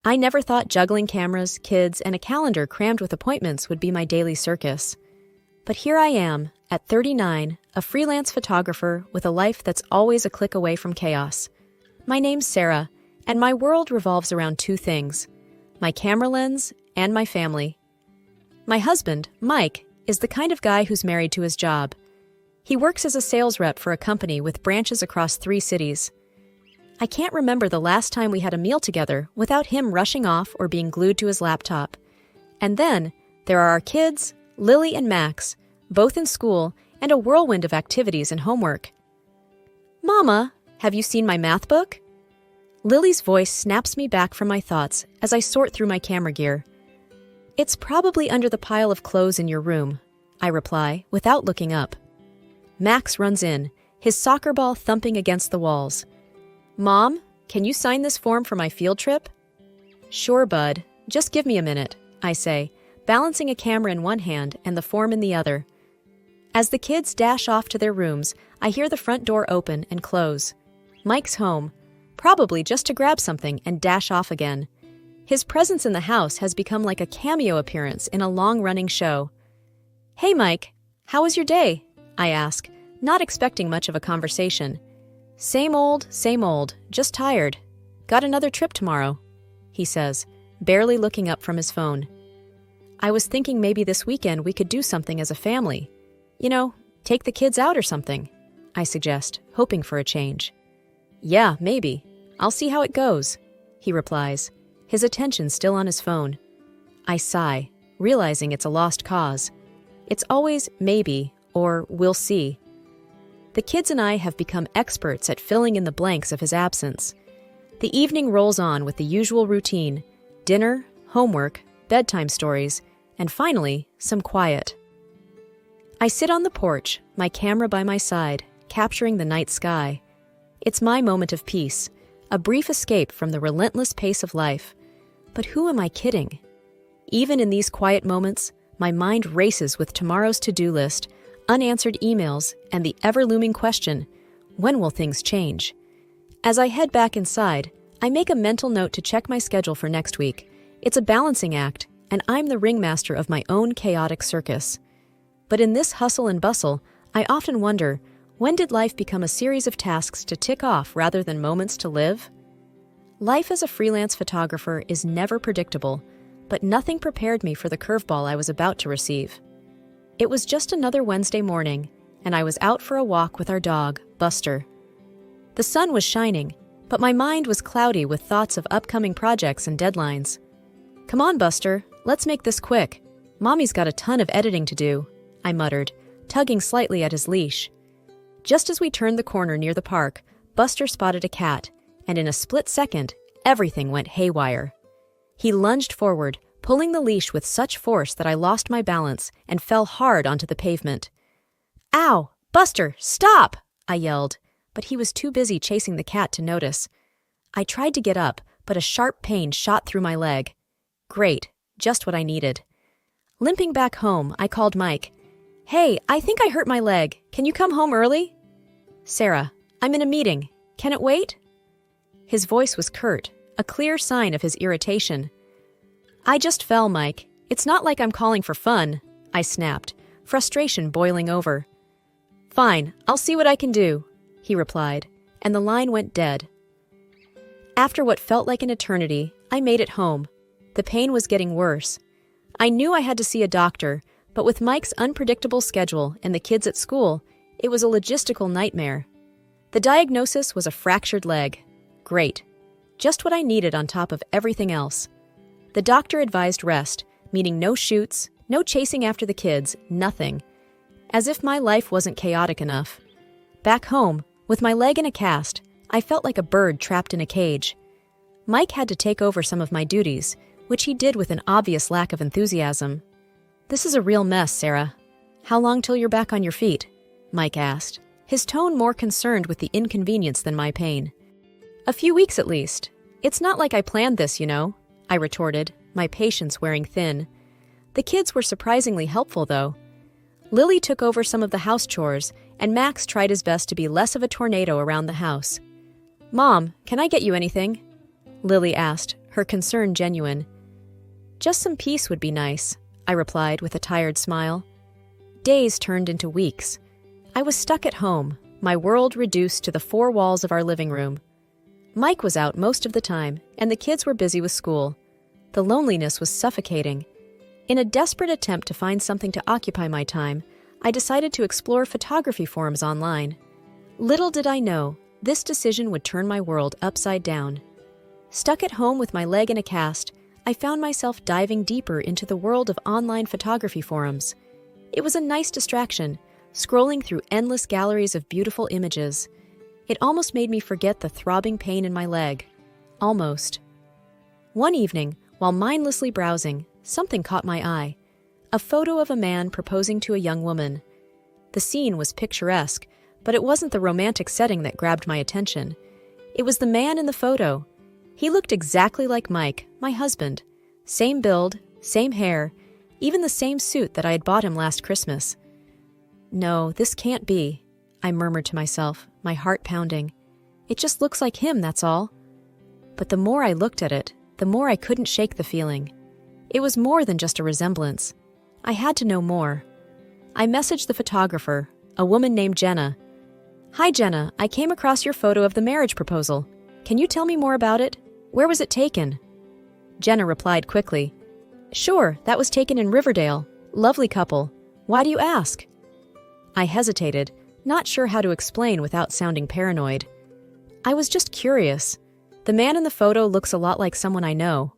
I never thought juggling cameras, kids, and a calendar crammed with appointments would be my daily circus. But here I am, at 39, a freelance photographer with a life that's always a click away from chaos. My name's Sarah, and my world revolves around two things: my camera lens and my family. My husband, Mike, is the kind of guy who's married to his job. He works as a sales rep for a company with branches across 3 cities. I can't remember the last time we had a meal together without him rushing off or being glued to his laptop. And then, there are our kids, Lily and Max, both in school, and a whirlwind of activities and homework. "Mama, have you seen my math book?" Lily's voice snaps me back from my thoughts as I sort through my camera gear. "It's probably under the pile of clothes in your room," I reply, without looking up. Max runs in, his soccer ball thumping against the walls. "Mom, can you sign this form for my field trip?" "Sure, bud. Just give me a minute," I say, balancing a camera in one hand and the form in the other. As the kids dash off to their rooms, I hear the front door open and close. Mike's home, probably just to grab something and dash off again. His presence in the house has become like a cameo appearance in a long-running show. "Hey, Mike, how was your day?" I ask, not expecting much of a conversation. Same old, just tired. Got another trip tomorrow," he says, barely looking up from his phone. "I was thinking maybe this weekend we could do something as a family. You know, take the kids out or something," I suggest, hoping for a change. "Yeah, maybe. I'll see how it goes," he replies, his attention still on his phone. I sigh, realizing it's a lost cause. It's always maybe or we'll see. The kids and I have become experts at filling in the blanks of his absence. The evening rolls on with the usual routine: dinner, homework, bedtime stories, and finally, some quiet. I sit on the porch, my camera by my side, capturing the night sky. It's my moment of peace, a brief escape from the relentless pace of life. But who am I kidding? Even in these quiet moments, my mind races with tomorrow's to-do list, unanswered emails, and the ever-looming question, when will things change? As I head back inside, I make a mental note to check my schedule for next week. It's a balancing act, and I'm the ringmaster of my own chaotic circus. But in this hustle and bustle, I often wonder, when did life become a series of tasks to tick off rather than moments to live? Life as a freelance photographer is never predictable, but nothing prepared me for the curveball I was about to receive. It was just another Wednesday morning, and I was out for a walk with our dog, Buster. The sun was shining, but my mind was cloudy with thoughts of upcoming projects and deadlines. "Come on, Buster, let's make this quick. Mommy's got a ton of editing to do," I muttered, tugging slightly at his leash. Just as we turned the corner near the park, Buster spotted a cat, and in a split second, everything went haywire. He lunged forward, pulling the leash with such force that I lost my balance and fell hard onto the pavement. "Ow! Buster, stop!" I yelled, but he was too busy chasing the cat to notice. I tried to get up, but a sharp pain shot through my leg. Great, just what I needed. Limping back home, I called Mike. "Hey, I think I hurt my leg. Can you come home early?" "Sarah, I'm in a meeting. Can it wait?" His voice was curt, a clear sign of his irritation. "I just fell, Mike. It's not like I'm calling for fun," I snapped, frustration boiling over. "Fine, I'll see what I can do," he replied, and the line went dead. After what felt like an eternity, I made it home. The pain was getting worse. I knew I had to see a doctor, but with Mike's unpredictable schedule and the kids at school, it was a logistical nightmare. The diagnosis was a fractured leg. Great. Just what I needed on top of everything else. The doctor advised rest, meaning no shoots, no chasing after the kids, nothing. As if my life wasn't chaotic enough. Back home, with my leg in a cast, I felt like a bird trapped in a cage. Mike had to take over some of my duties, which he did with an obvious lack of enthusiasm. "This is a real mess, Sarah. How long till you're back on your feet?" Mike asked, his tone more concerned with the inconvenience than my pain. "A few weeks at least. It's not like I planned this, you know," I retorted, my patience wearing thin. The kids were surprisingly helpful, though. Lily took over some of the house chores, and Max tried his best to be less of a tornado around the house. "Mom, can I get you anything?" Lily asked, her concern genuine. "Just some peace would be nice," I replied with a tired smile. Days turned into weeks. I was stuck at home, my world reduced to the four walls of our living room. Mike was out most of the time, and the kids were busy with school. The loneliness was suffocating. In a desperate attempt to find something to occupy my time, I decided to explore photography forums online. Little did I know, this decision would turn my world upside down. Stuck at home with my leg in a cast, I found myself diving deeper into the world of online photography forums. It was a nice distraction, scrolling through endless galleries of beautiful images. It almost made me forget the throbbing pain in my leg. Almost. One evening, while mindlessly browsing, something caught my eye. A photo of a man proposing to a young woman. The scene was picturesque, but it wasn't the romantic setting that grabbed my attention. It was the man in the photo. He looked exactly like Mike, my husband. Same build, same hair, even the same suit that I had bought him last Christmas. "No, this can't be," I murmured to myself, my heart pounding. "It just looks like him, that's all." But the more I looked at it, the more I couldn't shake the feeling. It was more than just a resemblance. I had to know more. I messaged the photographer, a woman named Jenna. "Hi Jenna, I came across your photo of the marriage proposal. Can you tell me more about it? Where was it taken?" Jenna replied quickly. "Sure, that was taken in Riverdale. Lovely couple. Why do you ask?" I hesitated, not sure how to explain without sounding paranoid. "I was just curious. The man in the photo looks a lot like someone I know."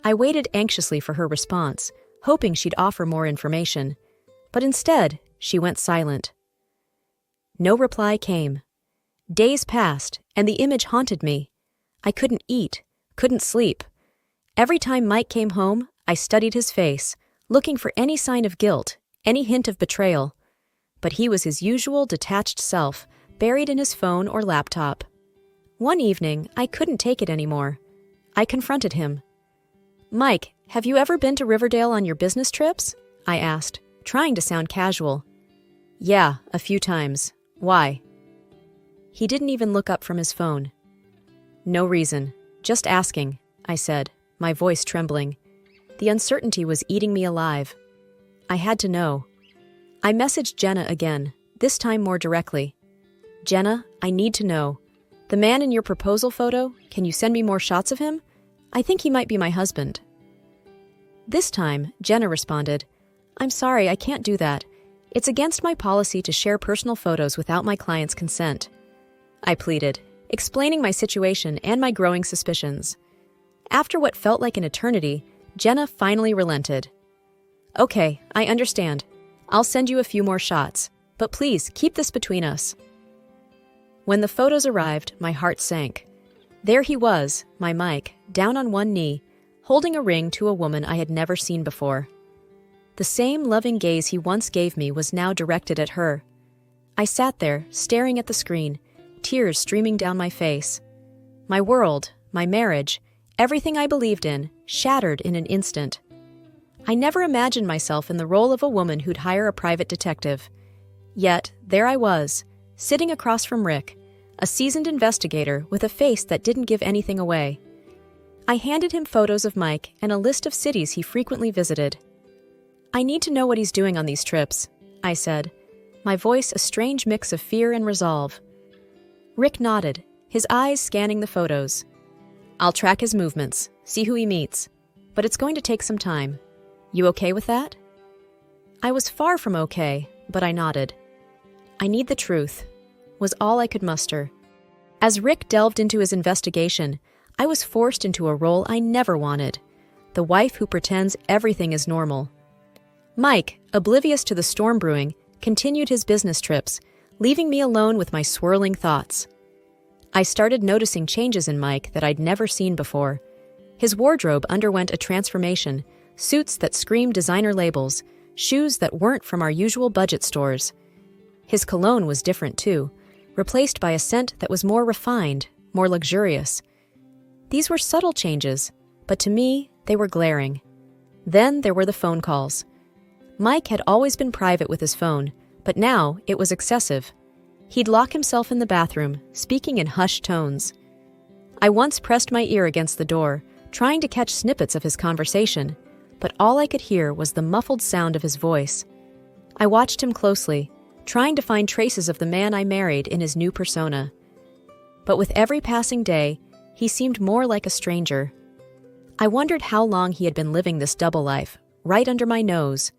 I waited anxiously for her response, hoping she'd offer more information. But instead, she went silent. No reply came. Days passed, and the image haunted me. I couldn't eat, couldn't sleep. Every time Mike came home, I studied his face, looking for any sign of guilt, any hint of betrayal. But he was his usual detached self, buried in his phone or laptop. One evening, I couldn't take it anymore. I confronted him. "Mike, have you ever been to Riverdale on your business trips?" I asked, trying to sound casual. "Yeah, a few times. Why?" He didn't even look up from his phone. "No reason. Just asking," I said, my voice trembling. The uncertainty was eating me alive. I had to know. I messaged Jenna again, this time more directly. "Jenna, I need to know. The man in your proposal photo, can you send me more shots of him? I think he might be my husband." This time, Jenna responded, "I'm sorry, I can't do that. It's against my policy to share personal photos without my client's consent." I pleaded, explaining my situation and my growing suspicions. After what felt like an eternity, Jenna finally relented. "Okay, I understand. I'll send you a few more shots, but please keep this between us." When the photos arrived, my heart sank. There he was, my Mike, down on one knee, holding a ring to a woman I had never seen before. The same loving gaze he once gave me was now directed at her. I sat there, staring at the screen, tears streaming down my face. My world, my marriage, everything I believed in, shattered in an instant. I never imagined myself in the role of a woman who'd hire a private detective. Yet, there I was, sitting across from Rick, a seasoned investigator with a face that didn't give anything away. I handed him photos of Mike and a list of cities he frequently visited. "I need to know what he's doing on these trips," I said, my voice a strange mix of fear and resolve. Rick nodded, his eyes scanning the photos. "I'll track his movements, see who he meets, but it's going to take some time. You okay with that?" I was far from okay, but I nodded. "I need the truth," was all I could muster. As Rick delved into his investigation, I was forced into a role I never wanted, the wife who pretends everything is normal. Mike, oblivious to the storm brewing, continued his business trips, leaving me alone with my swirling thoughts. I started noticing changes in Mike that I'd never seen before. His wardrobe underwent a transformation, suits that screamed designer labels, shoes that weren't from our usual budget stores. His cologne was different too, replaced by a scent that was more refined, more luxurious. These were subtle changes, but to me, they were glaring. Then there were the phone calls. Mike had always been private with his phone, but now it was excessive. He'd lock himself in the bathroom, speaking in hushed tones. I once pressed my ear against the door, trying to catch snippets of his conversation, but all I could hear was the muffled sound of his voice. I watched him closely, trying to find traces of the man I married in his new persona. But with every passing day, he seemed more like a stranger. I wondered how long he had been living this double life, right under my nose.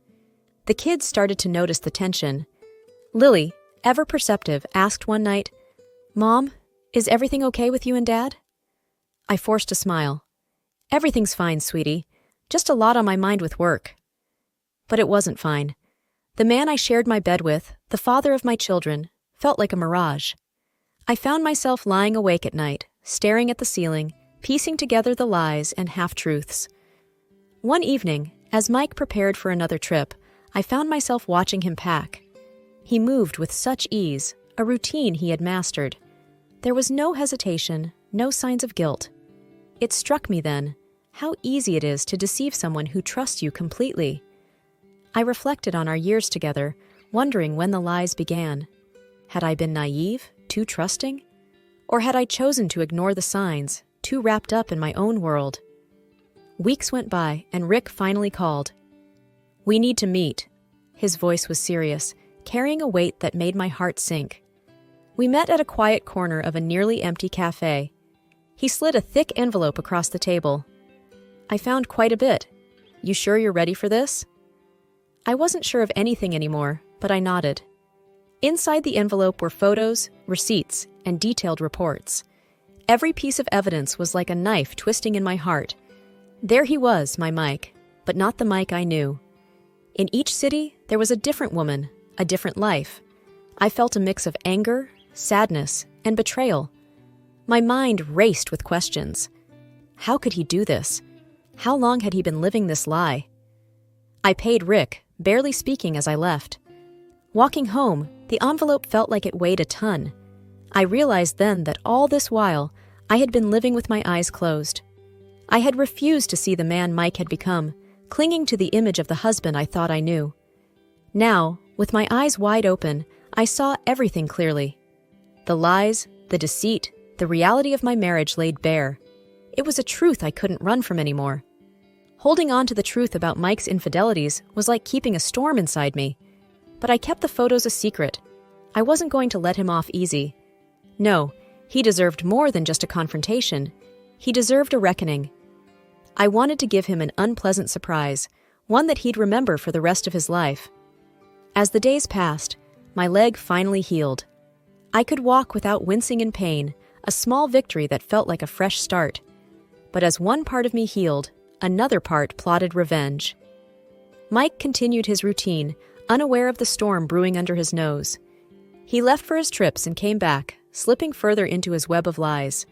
The kids started to notice the tension. Lily, ever perceptive, asked one night, "Mom, is everything okay with you and Dad?" I forced a smile. "Everything's fine, sweetie. Just a lot on my mind with work." But it wasn't fine. The man I shared my bed with, the father of my children, felt like a mirage. I found myself lying awake at night, staring at the ceiling, piecing together the lies and half-truths. One evening, as Mike prepared for another trip, I found myself watching him pack. He moved with such ease, a routine he had mastered. There was no hesitation, no signs of guilt. It struck me then how easy it is to deceive someone who trusts you completely. I reflected on our years together, wondering when the lies began. Had I been naive, too trusting? Or had I chosen to ignore the signs, too wrapped up in my own world? Weeks went by, and Rick finally called. "We need to meet." His voice was serious, carrying a weight that made my heart sink. We met at a quiet corner of a nearly empty cafe. He slid a thick envelope across the table. "I found quite a bit. You sure you're ready for this?" I wasn't sure of anything anymore, but I nodded. Inside the envelope were photos, receipts, and detailed reports. Every piece of evidence was like a knife twisting in my heart. There he was, my Mike, but not the Mike I knew. In each city, there was a different woman, a different life. I felt a mix of anger, sadness, and betrayal. My mind raced with questions. How could he do this? How long had he been living this lie? I paid Rick, barely speaking as I left. Walking home, the envelope felt like it weighed a ton. I realized then that all this while, I had been living with my eyes closed. I had refused to see the man Mike had become, clinging to the image of the husband I thought I knew. Now, with my eyes wide open, I saw everything clearly. The lies, the deceit, the reality of my marriage laid bare. It was a truth I couldn't run from anymore. Holding on to the truth about Mike's infidelities was like keeping a storm inside me. But I kept the photos a secret. I wasn't going to let him off easy. No, he deserved more than just a confrontation. He deserved a reckoning. I wanted to give him an unpleasant surprise, one that he'd remember for the rest of his life. As the days passed, my leg finally healed. I could walk without wincing in pain, a small victory that felt like a fresh start. But as one part of me healed, another part plotted revenge. Mike continued his routine, unaware of the storm brewing under his nose. He left for his trips and came back, slipping further into his web of lies.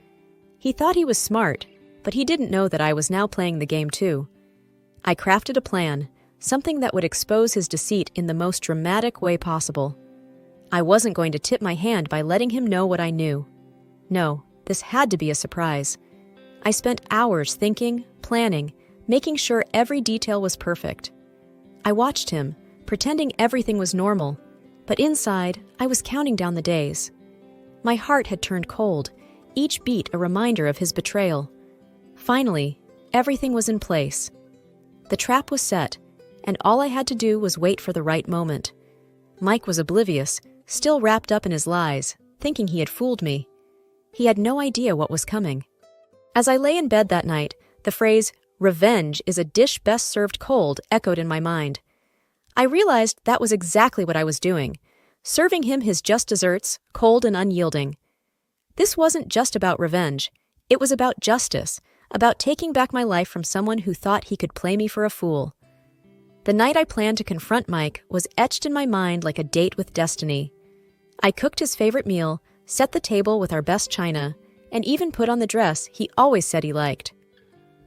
He thought he was smart, but he didn't know that I was now playing the game too. I crafted a plan, something that would expose his deceit in the most dramatic way possible. I wasn't going to tip my hand by letting him know what I knew. No, this had to be a surprise. I spent hours thinking, planning, making sure every detail was perfect. I watched him, pretending everything was normal, but inside, I was counting down the days. My heart had turned cold, each beat a reminder of his betrayal. Finally, everything was in place. The trap was set, and all I had to do was wait for the right moment. Mike was oblivious, still wrapped up in his lies, thinking he had fooled me. He had no idea what was coming. As I lay in bed that night, the phrase, "Revenge is a dish best served cold," echoed in my mind. I realized that was exactly what I was doing, serving him his just desserts, cold and unyielding. This wasn't just about revenge. It was about justice, about taking back my life from someone who thought he could play me for a fool. The night I planned to confront Mike was etched in my mind like a date with destiny. I cooked his favorite meal, set the table with our best china, and even put on the dress he always said he liked.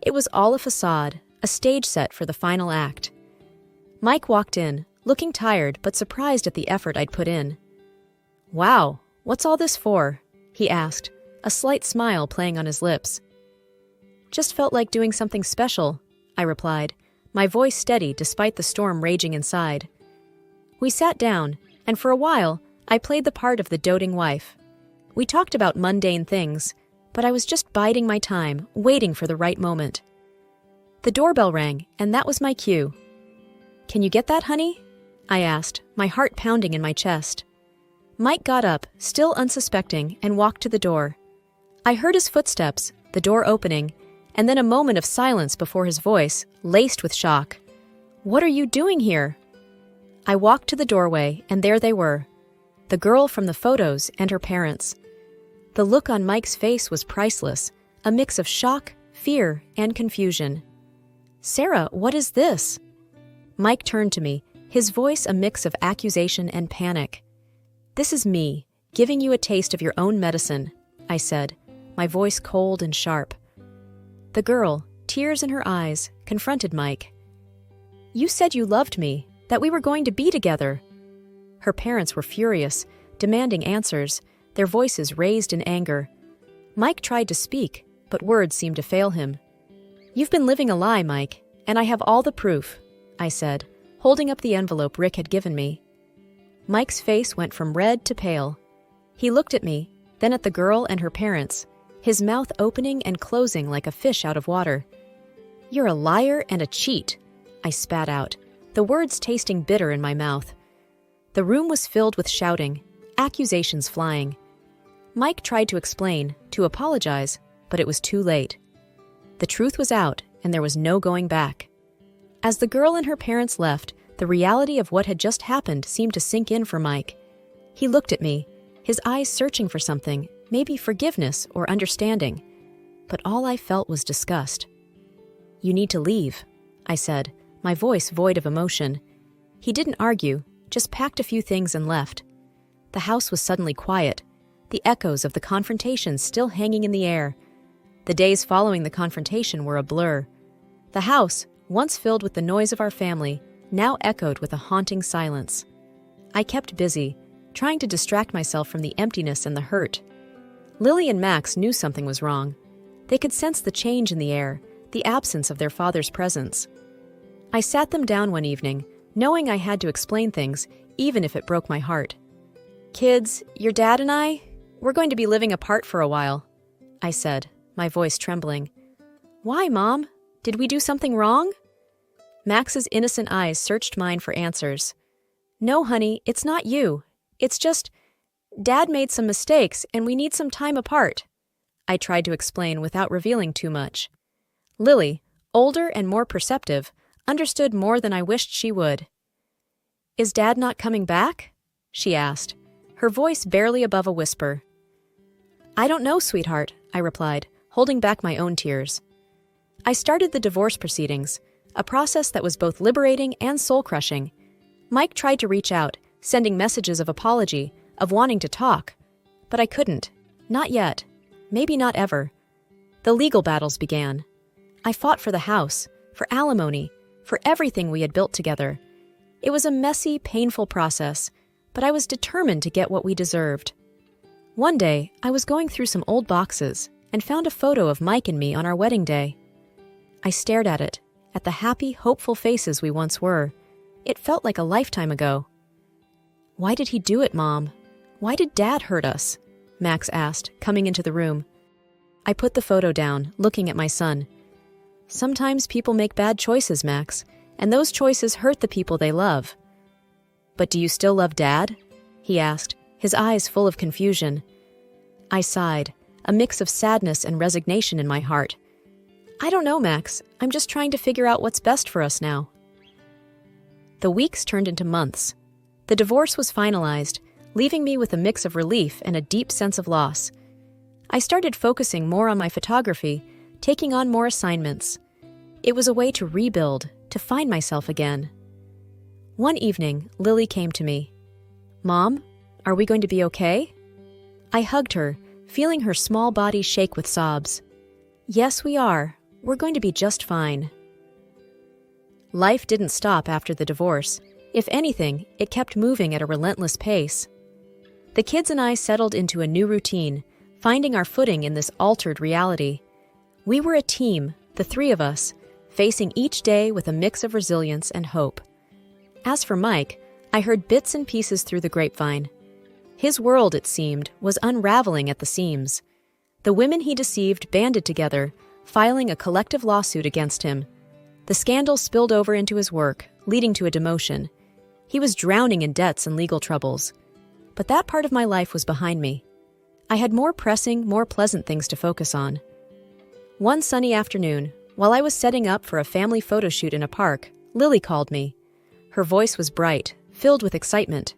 It was all a facade, a stage set for the final act. Mike walked in, looking tired but surprised at the effort I'd put in. "Wow, what's all this for?" he asked, a slight smile playing on his lips. "Just felt like doing something special," I replied, my voice steady despite the storm raging inside. We sat down, and for a while, I played the part of the doting wife. We talked about mundane things, but I was just biding my time, waiting for the right moment. The doorbell rang, and that was my cue. "Can you get that, honey?" I asked, my heart pounding in my chest. Mike got up, still unsuspecting, and walked to the door. I heard his footsteps, the door opening, and then a moment of silence before his voice, laced with shock. "What are you doing here?" I walked to the doorway, and there they were, the girl from the photos and her parents. The look on Mike's face was priceless, a mix of shock, fear, and confusion. "Sarah, what is this?" Mike turned to me, his voice a mix of accusation and panic. "This is me, giving you a taste of your own medicine," I said, my voice cold and sharp. The girl, tears in her eyes, confronted Mike. "You said you loved me, that we were going to be together." Her parents were furious, demanding answers, their voices raised in anger. Mike tried to speak, but words seemed to fail him. "You've been living a lie, Mike, and I have all the proof," I said, holding up the envelope Rick had given me. Mike's face went from red to pale. He looked at me, then at the girl and her parents, his mouth opening and closing like a fish out of water. "You're a liar and a cheat," I spat out, the words tasting bitter in my mouth. The room was filled with shouting, accusations flying. Mike tried to explain, to apologize, but it was too late. The truth was out, and there was no going back. As the girl and her parents left, the reality of what had just happened seemed to sink in for Mike. He looked at me, his eyes searching for something, maybe forgiveness or understanding. But all I felt was disgust. "You need to leave," I said, my voice void of emotion. He didn't argue, just packed a few things and left. The house was suddenly quiet, the echoes of the confrontation still hanging in the air. The days following the confrontation were a blur. The house, once filled with the noise of our family, now echoed with a haunting silence. I kept busy, trying to distract myself from the emptiness and the hurt. Lily and Max knew something was wrong. They could sense the change in the air, the absence of their father's presence. I sat them down one evening, knowing I had to explain things, even if it broke my heart. "Kids, your dad and I, we're going to be living apart for a while," I said, my voice trembling. "Why, Mom? Did we do something wrong?" Max's innocent eyes searched mine for answers. "No, honey, it's not you. It's just, Dad made some mistakes and we need some time apart," I tried to explain without revealing too much. Lily, older and more perceptive, understood more than I wished she would. "Is Dad not coming back?" she asked, her voice barely above a whisper. "I don't know, sweetheart," I replied, holding back my own tears. I started the divorce proceedings, a process that was both liberating and soul-crushing. Mike tried to reach out, sending messages of apology, of wanting to talk. But I couldn't. Not yet. Maybe not ever. The legal battles began. I fought for the house, for alimony, for everything we had built together. It was a messy, painful process, but I was determined to get what we deserved. One day, I was going through some old boxes and found a photo of Mike and me on our wedding day. I stared at it, at the happy, hopeful faces we once were. It felt like a lifetime ago. "Why did he do it, Mom? Why did Dad hurt us?" Max asked, coming into the room. I put the photo down, looking at my son. "Sometimes people make bad choices, Max, and those choices hurt the people they love." "But do you still love Dad?" he asked, his eyes full of confusion. I sighed, a mix of sadness and resignation in my heart. "I don't know, Max. I'm just trying to figure out what's best for us now." The weeks turned into months. The divorce was finalized, leaving me with a mix of relief and a deep sense of loss. I started focusing more on my photography, taking on more assignments. It was a way to rebuild, to find myself again. One evening, Lily came to me. "Mom, are we going to be okay?" I hugged her, feeling her small body shake with sobs. "Yes, we are. We're going to be just fine." Life didn't stop after the divorce. If anything, it kept moving at a relentless pace. The kids and I settled into a new routine, finding our footing in this altered reality. We were a team, the three of us, facing each day with a mix of resilience and hope. As for Mike, I heard bits and pieces through the grapevine. His world, it seemed, was unraveling at the seams. The women he deceived banded together, filing a collective lawsuit against him. The scandal spilled over into his work, leading to a demotion. He was drowning in debts and legal troubles. But that part of my life was behind me. I had more pressing, more pleasant things to focus on. One sunny afternoon, while I was setting up for a family photo shoot in a park, Lily called me. Her voice was bright, filled with excitement.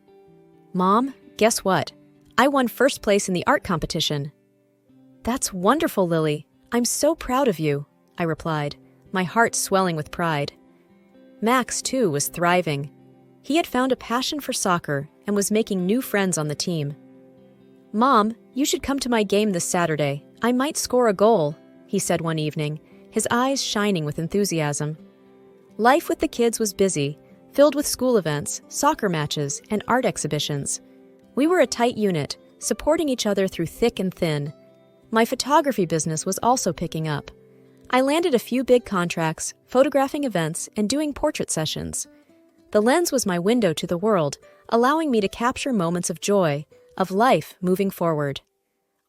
"Mom, guess what? I won first place in the art competition." "That's wonderful, Lily. I'm so proud of you," I replied, my heart swelling with pride. Max, too, was thriving. He had found a passion for soccer and was making new friends on the team. "Mom, you should come to my game this Saturday. I might score a goal," he said one evening, his eyes shining with enthusiasm. Life with the kids was busy, filled with school events, soccer matches, and art exhibitions. We were a tight unit, supporting each other through thick and thin. My photography business was also picking up. I landed a few big contracts, photographing events, and doing portrait sessions. The lens was my window to the world, allowing me to capture moments of joy, of life moving forward.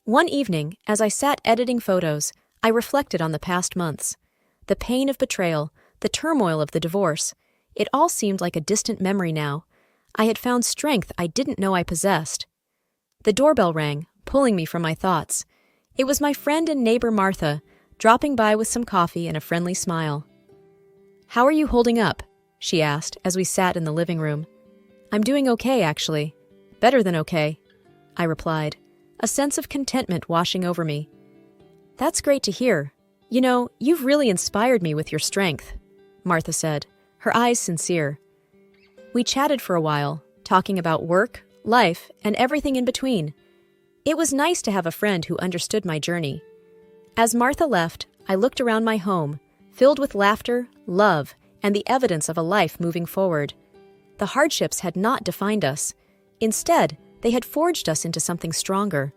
One evening, as I sat editing photos, I reflected on the past months. The pain of betrayal, the turmoil of the divorce, it all seemed like a distant memory now. I had found strength I didn't know I possessed. The doorbell rang, pulling me from my thoughts. It was my friend and neighbor Martha, dropping by with some coffee and a friendly smile. "How are you holding up?" she asked as we sat in the living room. "I'm doing okay, actually. Better than okay," I replied, a sense of contentment washing over me. "That's great to hear. You know, you've really inspired me with your strength," Martha said, her eyes sincere. We chatted for a while, talking about work, life, and everything in between. It was nice to have a friend who understood my journey. As Martha left, I looked around my home, filled with laughter, love, and the evidence of a life moving forward. The hardships had not defined us. Instead, they had forged us into something stronger.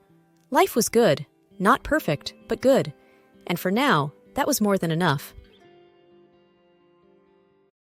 Life was good, not perfect, but good. And for now, that was more than enough.